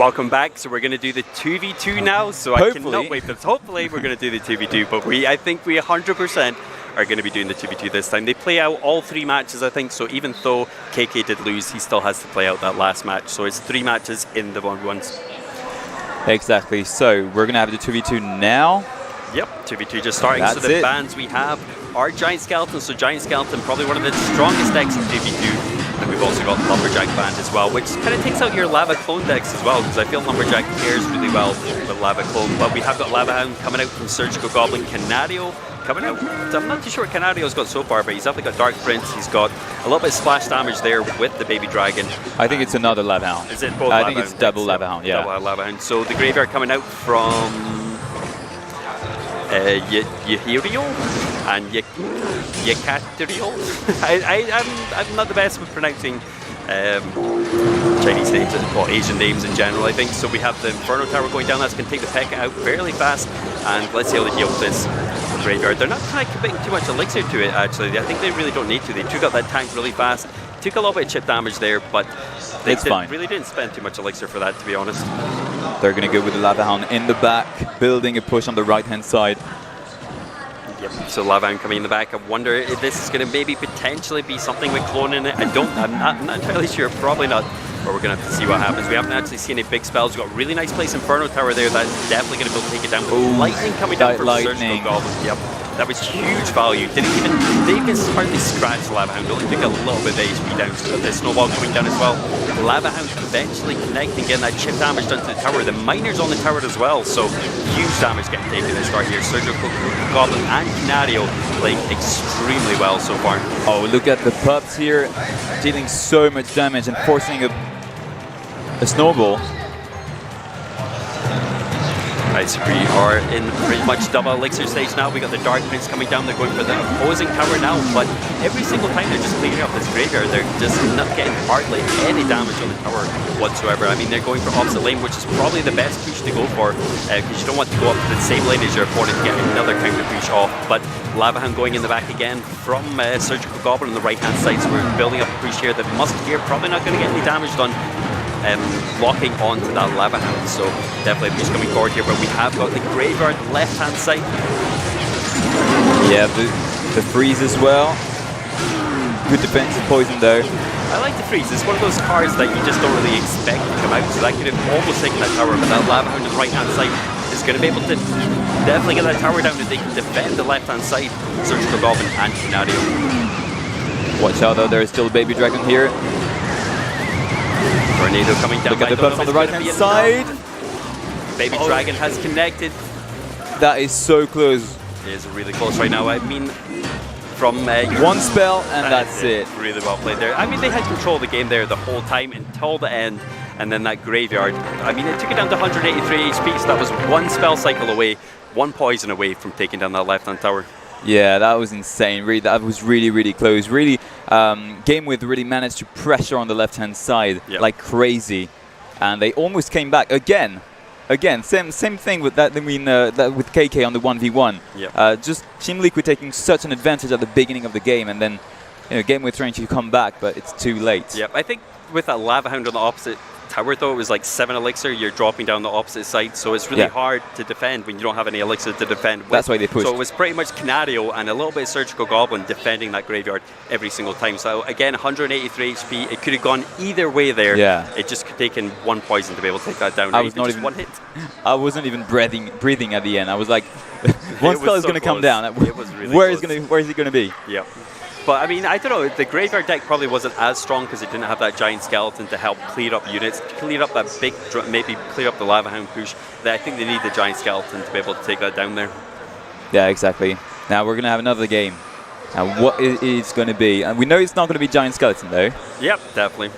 Welcome back. So we're going to do the 2v2 now. So I cannot wait for this. Hopefully we're going to do the 2v2, but I think we 100% are going to be doing the 2v2 this time. They play out all 3 matches, I think. So even though KK did lose, he still has to play out that last match. So it's 3 matches in the 1v1s. Exactly. So we're going to have the 2v2 now. Yep, 2v2 just starting. So the bans we have are Giant Skeleton. So Giant Skeleton, probably one of the strongest decks in 2v2. And we've also got Lumberjack banned as well, which kind of takes out your Lava Clone decks as well, because I feel Lumberjack pairs really well with Lava Clone. But we have got Lava Hound coming out from Surgical Goblin, Canario coming out. I'm not too sure what Canario's got so far, but he's definitely got Dark Prince. He's got a little bit of splash damage there with the Baby Dragon. I think it's another Lava Hound. Is it both I think it's double Lava Hound, yeah. Double Lava Hound. So the graveyard coming out from Yihiro and Yekaterio. I'm not the best with pronouncing Chinese names, or Asian names in general, I think. So we have the Inferno Tower going down. That's going to take the P.E.K.K.A out fairly fast. And let's see how they deal with this graveyard. They're not kind of committing too much elixir to it, actually. I think they really don't need to. They took out that tank really fast. Took a little bit of chip damage there, but they really didn't spend too much elixir for that, to be honest. They're going to go with the Lava Hound in the back, building a push on the right-hand side. Yep, so Lava Hound coming in the back. I wonder if this is going to maybe potentially be something with clone in it. I'm not entirely sure, probably not. But we're going to have to see what happens. We haven't actually seen any big spells. We've got really nice place Inferno Tower there. That's definitely going to be able to take it down. But lightning coming down from Surgical Goblin. Yep, that was huge value. Didn't even hardly scratch Lava Hound. Only took a little bit of HP down. So the Snowball coming down as well. Lava Hound eventually connecting, getting that chip damage done to the tower. The Miners on the tower as well. So huge damage getting taken at the start here. Surgical Goblin and Canario playing extremely well so far. Oh, look at the pups here, dealing so much damage and forcing a snowball. Right, so we are in pretty much double elixir stage now. We got the Dark Prince coming down. They're going for the opposing tower now, but every single time they're just cleaning up this graveyard. They're just not getting hardly any damage on the tower whatsoever. I mean, they're going for opposite lane, which is probably the best push to go for, because you don't want to go up to the same lane as your opponent to get another counter push off. But Lava Hound going in the back again from Surgical Goblin on the right-hand side. So we're building up a push here. The Musketeer probably not going to get any damage done. Locking onto that Lava Hound, so definitely just coming forward here, but we have got the graveyard left-hand side. Yeah, the freeze as well. Good defensive poison though. I like the freeze. It's one of those cards that you just don't really expect to come out, so that could have almost taken that tower, but that Lava Hound on the right-hand side is going to be able to definitely get that tower down if they can defend the left-hand side. Surgical Goblin and Canario. Watch out though, there is still a Baby Dragon here. Tornado coming down. Look at the buff on the right-hand side. Baby Dragon has connected. That is so close. It is really close right now. I mean, from one spell and that's it. Really well played there. I mean, they had control of the game there the whole time until the end, and then that graveyard. I mean, it took it down to 183 HP, so that was one spell cycle away, one poison away from taking down that left-hand tower. Yeah, that was insane. Really, that was really, really close. Really, GameWith really managed to pressure on the left-hand side like crazy, and they almost came back again. Same thing with that. I mean, with KK on the 1v1. Yep. Just Team Liquid taking such an advantage at the beginning of the game, and then GameWith trying to come back, but it's too late. Yep. I think with that Lava Hound on the opposite tower, though, it was like 7 elixir. You're dropping down the opposite side, so it's really hard to defend when you don't have any elixir to defend with. That's why they pushed. So it was pretty much Canario and a little bit of Surgical Goblin defending that graveyard every single time. So again, 183 HP. It could have gone either way there. Yeah. It just could have taken one poison to be able to take that down. I was not even one hit. I wasn't even breathing at the end. I was like, one spell is going to come down. It was really where is it going to be? Yeah. But I mean, I don't know, the graveyard deck probably wasn't as strong because it didn't have that Giant Skeleton to help clear up units, clear up that big, maybe clear up the Lava Hound push. I think they need the Giant Skeleton to be able to take that down there. Yeah, exactly. Now we're going to have another game. Now what it is going to be, and we know it's not going to be Giant Skeleton though. Yep, definitely.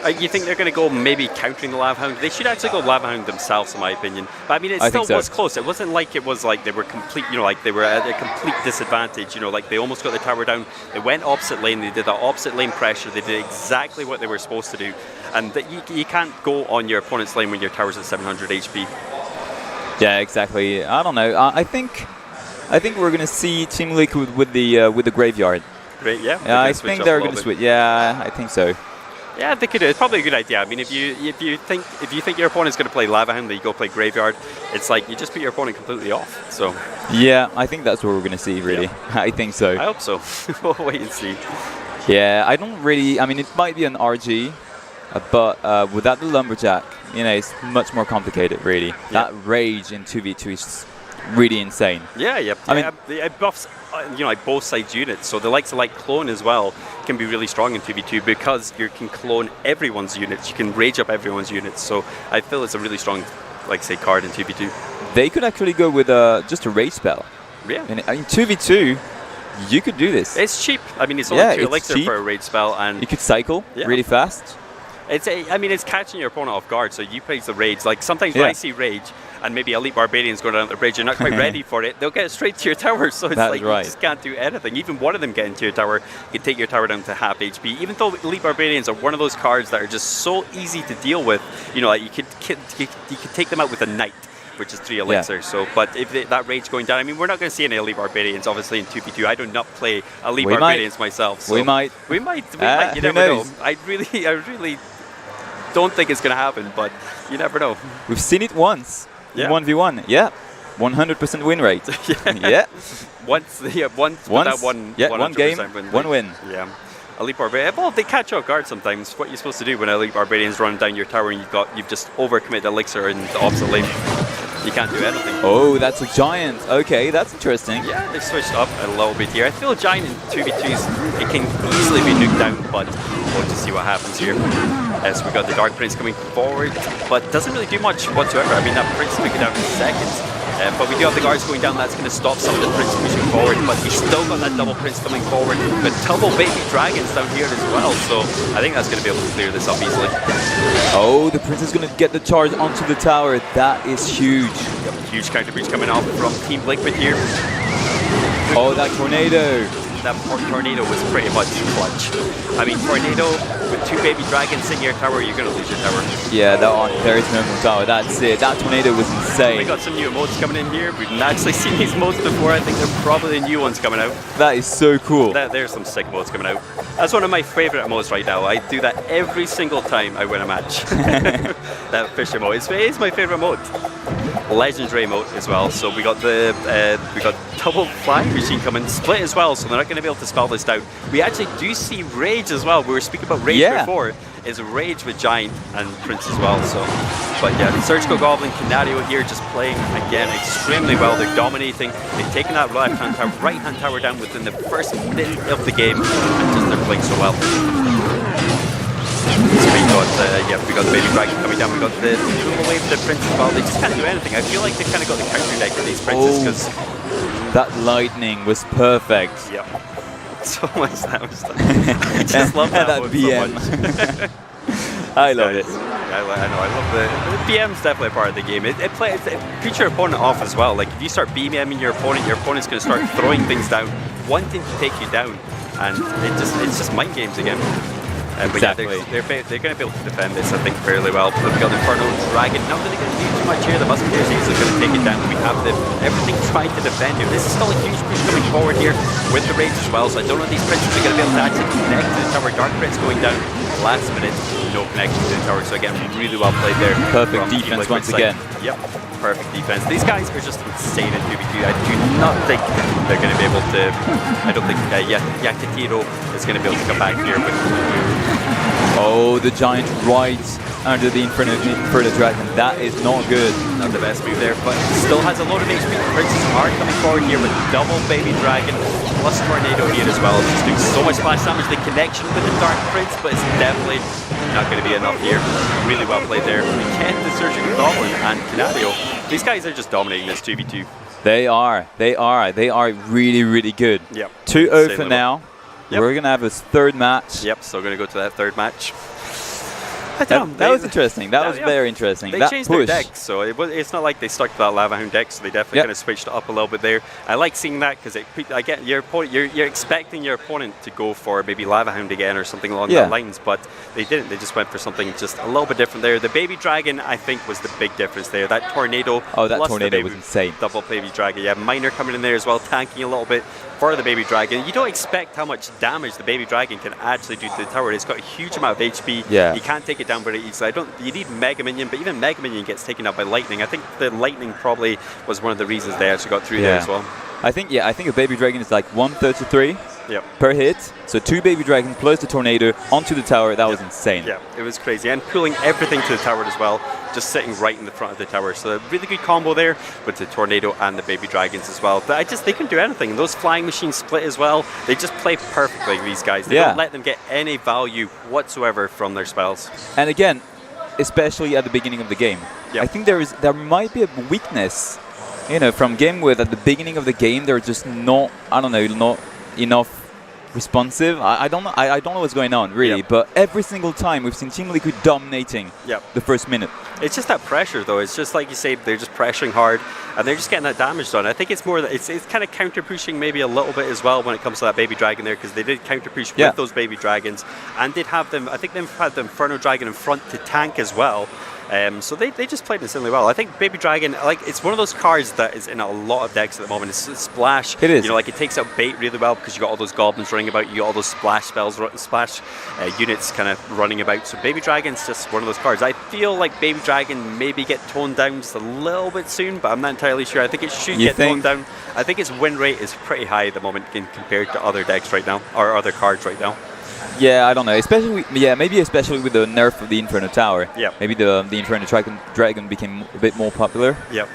You think they're going to go maybe countering the Lava Hound? They should actually go Lava Hound themselves, in my opinion. But I mean, it still was close. It wasn't like it was like they were complete, like they were at a complete disadvantage. Like they almost got the tower down. They went opposite lane. They did that opposite lane pressure. They did exactly what they were supposed to do. And you can't go on your opponent's lane when your tower's at 700 HP. Yeah, exactly. I don't know. I think we're going to see Team Liquid with the graveyard. Great, yeah. I think they're going to switch. Yeah, I think so. Yeah, they could. It's probably a good idea. I mean, if you think your opponent's going to play Lava Hound, then you go play Graveyard. It's like you just put your opponent completely off. So yeah, I think that's what we're going to see. Really, I think so. I hope so. We'll wait and see. Yeah, I don't really. I mean, it might be an RG, but without the Lumberjack, it's much more complicated. Really, that rage in 2v2 is really insane. Yeah. I mean, it buffs like both sides units. So the likes of Clone as well can be really strong in 2v2 because you can clone everyone's units. You can rage up everyone's units. So I feel it's a really strong, say, card in 2v2. They could actually go with just a rage spell. Yeah. In 2v2, you could do this. It's cheap. I mean, it's only 2 elixir for a rage spell, and you could cycle really fast. It's catching your opponent off guard. So you place the rage. Like sometimes when I see rage, and maybe Elite Barbarians go down the bridge, you're not quite ready for it, they'll get straight to your tower, so it's you just can't do anything. Even one of them getting to your tower, you can take your tower down to half HP. Even though Elite Barbarians are one of those cards that are just so easy to deal with, like you could take them out with a Knight, which is 3 elixir. So, but if that rage going down, I mean, we're not going to see any Elite Barbarians, obviously, in 2v2. I do not play Elite Barbarians myself. So we might. You never know. I really don't think it's going to happen, but you never know. We've seen it once. 1v1, 100% win rate. Once that one game, one win. Yeah. Elite Barbarian. Well, they catch you off guard sometimes. What you're supposed to do when Elite Barbarians run down your tower and you've just overcommitted elixir in the opposite lane. You can't do anything. Oh, that's a giant. Okay, that's interesting. Yeah, they've switched up a little bit here. I feel a giant in 2v2s, it can easily be nuked down, but we'll just see what happens here. So we got the Dark Prince coming forward, but doesn't really do much whatsoever. I mean, that Prince is going down in seconds. But we do have the guards going down. That's going to stop some of the Prince pushing forward. But he's still got that double Prince coming forward. But double baby dragons down here as well. So I think that's going to be able to clear this up easily. Oh, the Prince is going to get the charge onto the tower. That is huge. Yep, huge counter breach coming off from Team Liquid here. Oh, that tornado. That tornado was pretty much clutch. I mean, tornado with 2 baby dragons in your tower, you're going to lose your tower. Yeah, there is no more tower. That's it. That tornado was insane. We got some new emotes coming in here. We've not actually seen these emotes before. I think they're probably the new ones coming out. That is so cool. There's some sick emotes coming out. That's one of my favorite emotes right now. I do that every single time I win a match. That fish emote. It's my favorite emote. Legendary emote as well. So we got double flying machine coming, split as well, so they're not going to be able to spell this down. We actually do see rage as well. We were speaking about rage before. Is rage with giant and Prince as well. So, but yeah, Surgical Goblin, Canario here just playing again extremely well. They're dominating. They've taken that right hand tower down within the first minute of the game, and just they're playing so well. So we got the baby dragon coming down. We got the dual wave the Prince as well. They just can't do anything. I feel like they've kind of got the counter deck for these Princes because that lightning was perfect. Yeah, so much damage. I just love that BM. So much. I love it. I know. I love the BM's definitely a part of the game. It puts your opponent off as well. Like if you start BMing your opponent's going to start throwing things down, wanting to take you down, and it's just mind games again. But yeah, they're going to be able to defend this, I think, fairly well. We've got the Infernal Dragon. Not really going to do too much here. The Musketeers are easily going to take it down. We have everything trying to defend here. This is still a huge push coming forward here with the Rage as well. So I don't know if these Princes are going to be able to actually connect to the tower. Dark Prince going down last minute. No connection to the tower. So again, really well played there. Perfect defense once again. Yep. Perfect defense. These guys are just insane in 2v2. I do not think they're going to be able to. I don't think Yakatiro is going to be able to come back here with. Oh, the giant right under the Inferno Dragon. That is not good. Not the best move there, but still has a lot of HP. The Princes are coming forward here with double baby dragon plus tornado here as well. It's just doing so much splash damage. The connection with the Dark Prince, but it's definitely not going to be enough here. Really well played there. Again, the Surgical Goblin and Canario. These guys are just dominating this 2v2. They are really, really good. Yep. 2-0 for now. Yep. We're going to have a third match. Yep, so we're going to go to that third match. I don't know. That was interesting. That was very interesting. They that changed push. their deck, so it's not like they stuck to that Lava Hound deck, so they definitely kind of switched it up a little bit there. I like seeing that because I get your opponent, you're expecting your opponent to go for maybe Lava Hound again or something along that lines, but they didn't. They just went for something just a little bit different there. The Baby Dragon, I think, was the big difference there. That Tornado. Oh, that Tornado was insane. Double Baby Dragon. Yeah, Miner coming in there as well, tanking a little bit for the Baby Dragon. You don't expect how much damage the Baby Dragon can actually do to the tower. It's got a huge amount of HP. Yeah. You can't take it down very easily. You need Mega Minion, but even Mega Minion gets taken out by Lightning. I think the Lightning probably was one of the reasons they actually got through there as well. I think a Baby Dragon is like 133 Yep. per hit. So 2 Baby Dragons plus the Tornado onto the tower. That was insane. Yeah, it was crazy. And pulling everything to the tower as well, just sitting right in the front of the tower. So a really good combo there with the Tornado and the Baby Dragons as well. But they can do anything. And those Flying Machines split as well. They just play perfectly, these guys. They don't let them get any value whatsoever from their spells. And again, especially at the beginning of the game. I think there might be a weakness, from GameWith at the beginning of the game. They're just not enough responsive. I don't know what's going on really, but every single time we've seen Team Liquid dominating the first minute. It's just that pressure though. It's just like you say, they're just pressuring hard and they're just getting that damage done. I think it's more that it's kind of counter pushing maybe a little bit as well when it comes to that Baby Dragon there, because they did counter push with those Baby Dragons, and did have them. I think they've had the Inferno Dragon in front to tank as well. So they just played insanely well. I think Baby Dragon, it's one of those cards that is in a lot of decks at the moment. It's Splash. It is. It takes out bait really well because you got all those goblins running about. You got all those splash spells, splash units kind of running about. So Baby Dragon's just one of those cards. I feel like Baby Dragon maybe get toned down just a little bit soon, but I'm not entirely sure. I think it should get toned down. I think its win rate is pretty high at the moment compared to other decks right now, or other cards right now. Yeah, I don't know. Maybe especially with the nerf of the Inferno Tower. Yeah. Maybe the Inferno Dragon became a bit more popular. Yep.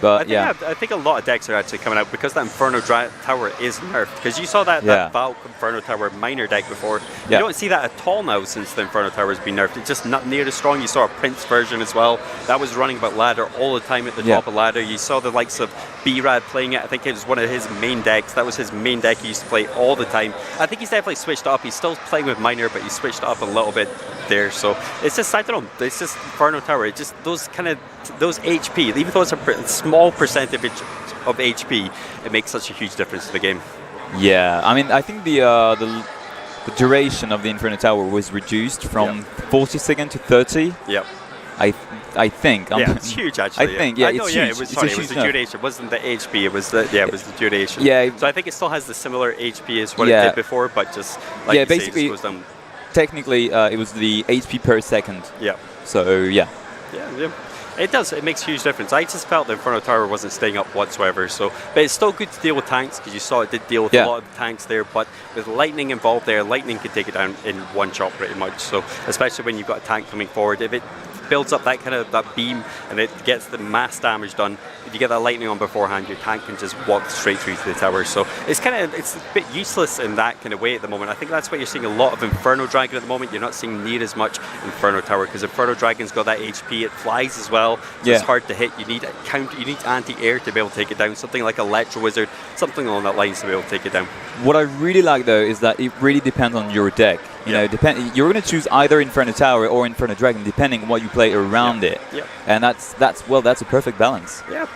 But I think a lot of decks are actually coming out because that Inferno Tower is nerfed. Because you saw that Valk Inferno Tower Miner deck before. You don't see that at all now since the Inferno Tower has been nerfed. It's just not near as strong. You saw a Prince version as well. That was running about ladder all the time at the top of ladder. You saw the likes of B-Rad playing it. I think it was one of his main decks. That was his main deck he used to play all the time. I think he's definitely switched up. He's still playing with Miner, but he switched up a little bit there. So it's just, I don't know, it's just Inferno Tower. It's just those HP, even though it's a small percentage of HP, it makes such a huge difference to the game. Yeah, I mean, I think the duration of the Inferno Tower was reduced from 40 seconds to 30. Yep. I think. It's huge actually. I think, it's huge. It was the duration. It wasn't the HP. It was the duration. Yeah. So I think it still has the similar HP as what it did before, but just like you basically, say, it just goes down. Technically, it was the HP per second. Yeah. So yeah. Yeah. It does. It makes a huge difference. I just felt the Inferno Tower wasn't staying up whatsoever. So, but it's still good to deal with tanks because you saw it did deal with a lot of tanks there. But with Lightning involved there, Lightning could take it down in one shot pretty much. So, especially when you've got a tank coming forward, if it builds up that beam and it gets the mass damage done, if you get that Lightning on beforehand, your tank can just walk straight through to the tower. So it's a bit useless in that kind of way at the moment. I think that's why you're seeing a lot of Inferno Dragon at the moment. You're not seeing near as much Inferno Tower because Inferno Dragon's got that HP. It flies as well. So it's hard to hit. You need anti-air to be able to take it down. Something like Electro Wizard, something along that lines to be able to take it down. What I really like though is that it really depends on your deck. You're going to choose either Inferno Tower or Inferno Dragon depending on what you play around it. Yep. And that's a perfect balance. Yeah.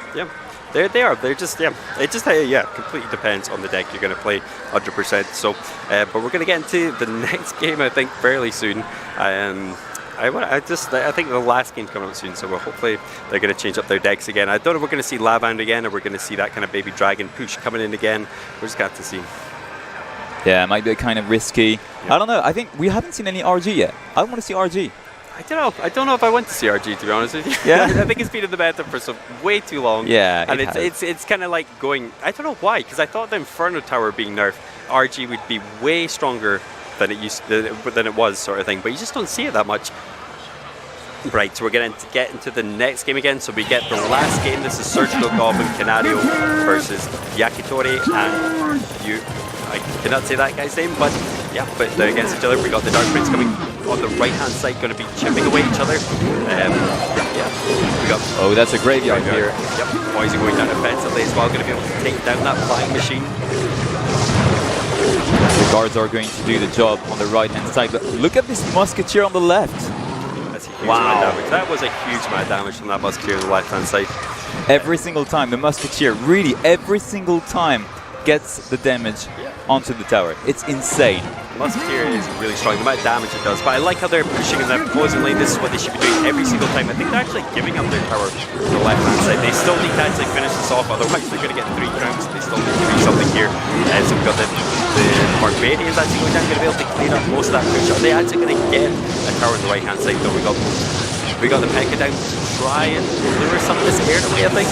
They are. They're just, it just, completely depends on the deck you're going to play 100%. So, but we're going to get into the next game, I think, fairly soon. I think the last game's coming out soon, so hopefully they're going to change up their decks again. I don't know if we're going to see Lava Hound again or we're going to see that kind of Baby Dragon push coming in again. We're just going to have to see. Yeah, it might be kind of risky. I don't know. I think we haven't seen any RG yet. I want to see RG. I don't know if I want to see RG, to be honest with you. Yeah. I think it's been in the meta for way too long. Yeah, and it's kind of like going. I don't know why, because I thought the Inferno Tower being nerfed, RG would be way stronger than it was, sort of thing. But you just don't see it that much. Right, so we're going to get into the next game again. So we get the last game. This is Surgical Goblin Canario versus Yakitori and you. I cannot say that guy's name, but they're against each other. We got the Dark Prince coming on the right-hand side, going to be chipping away each other. We got. Oh, that's a graveyard here. Yep, Poison going down offensively as well, going to be able to take down that Flying Machine. The guards are going to do the job on the right-hand side, but look at this Musketeer on the left. amount of damage. That was a huge amount of damage from that Musketeer on the left-hand side. Every single time, the Musketeer, really every single time, gets the damage onto the tower. It's insane. Musketeer is really strong, the amount of damage it does, but I like how they're pushing in their opposing lane. This is what they should be doing every single time. I think they're actually giving up their tower to the left-hand side. They still need to actually finish this off, otherwise they're going to get 3 crowns. They still need to do something here. So we've got the Barbarians actually going down, going to be able to clean up most of that push. Are they actually going to get a tower on the right-hand side though? We got the Pekka down to try and lure some of this air away, I think.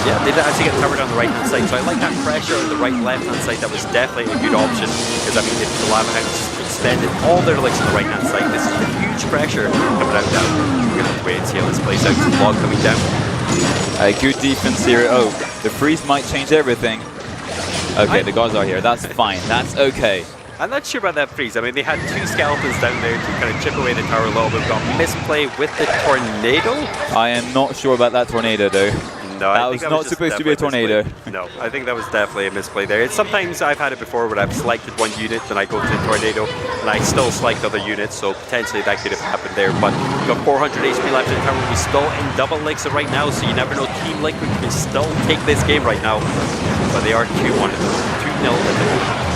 Yeah, they did actually get covered on the right-hand side, so I like that pressure on the right-left-hand side. That was definitely a good option, because I mean, if the Lava Hounds expended all their legs on the right-hand side, this is a huge pressure coming out down. We're going to have to wait and see how this plays out. Log coming down. Good defense here. Oh, the freeze might change everything. Okay, the guards are here. That's fine. That's okay. I'm not sure about that freeze. I mean, they had 2 skeletons down there to kind of chip away the tower a little bit. We've got misplay with the tornado. I am not sure about that tornado, though. No, that was not supposed to be a tornado. No, I think that was definitely a misplay there. Sometimes I've had it before where I've selected one unit and I go to the tornado and I still select other units, so potentially that could have happened there. But we've got 400 HP left in the tower. We're still in double elixir right now, so you never know. Team Liquid can still take this game right now. But they are 2-1 at the 2-0 at the moment.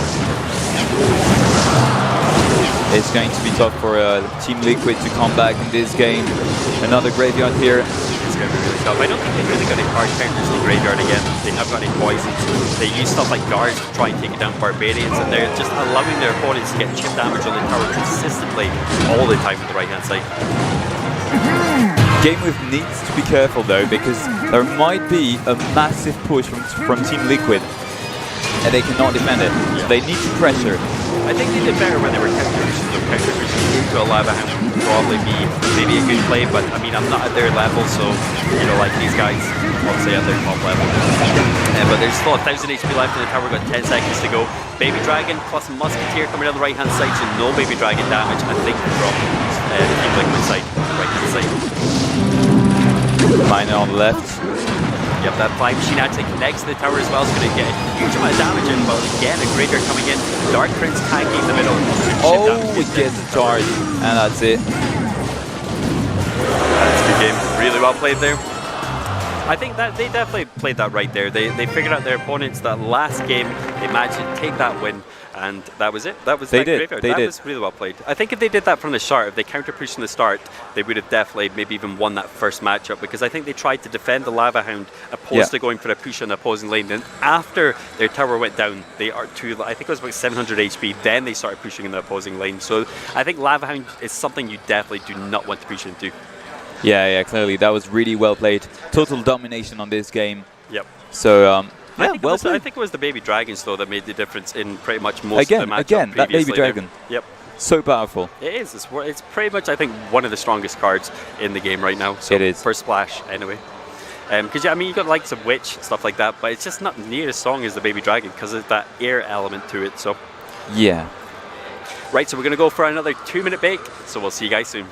It's going to be tough for Team Liquid to come back in this game. Another graveyard here. It's going to be really tough. I don't think they've really got any hard counters in the graveyard again. They have got any poisons. They use stuff like guards to try and take it down Barbarians, and they're just allowing their opponents to get chip damage on the tower consistently all the time with the right-hand side. GameWith needs to be careful though, because there might be a massive push from Team Liquid, and they cannot defend it. So they need to pressure. I think they did better when they were counter-pushing. So counter-pushing into a Lava Hound would probably be maybe a good play, but I mean, I'm not at their level, so, you know, like these guys, obviously at their top level. But there's still 1,000 HP left in the tower, we've got 10 seconds to go. Baby Dragon plus Musketeer coming down the right-hand side, so no Baby Dragon damage, I think, from the Team Liquid side, the right-hand side. Miner on the left. Yep, that flying machine actually connects to the tower as well. It's going to get a huge amount of damage in, but again, a graveyard coming in. Dark Prince tanking in the middle. Oh, it gets the charge, and that's it. That's a good game. Really well played there. I think that they definitely played that right there. They figured out their opponents that last game. They managed to take that win, and that was it. That was that graveyard. That was really well played. I think if they did that from the start, if they counter-pushed from the start, they would have definitely maybe even won that first matchup, because I think they tried to defend the Lava Hound opposed to going for a push on the opposing lane. Then after their tower went down, they are to, I think it was about 700 HP, then they started pushing in the opposing lane. So I think Lava Hound is something you definitely do not want to push into. Yeah, clearly. That was really well played. Total domination on this game. Yep. So, I think it was the Baby Dragons, though, that made the difference in pretty much most of the matchup. Again, that Baby Dragon. Yep. So powerful. It is. It's pretty much, I think, one of the strongest cards in the game right now. So it is. For Splash, anyway. Because, I mean, you've got the likes of Witch, stuff like that, but it's just not near as strong as the Baby Dragon because of that air element to it. So. Yeah. Right, so we're going to go for another 2-minute break, so we'll see you guys soon.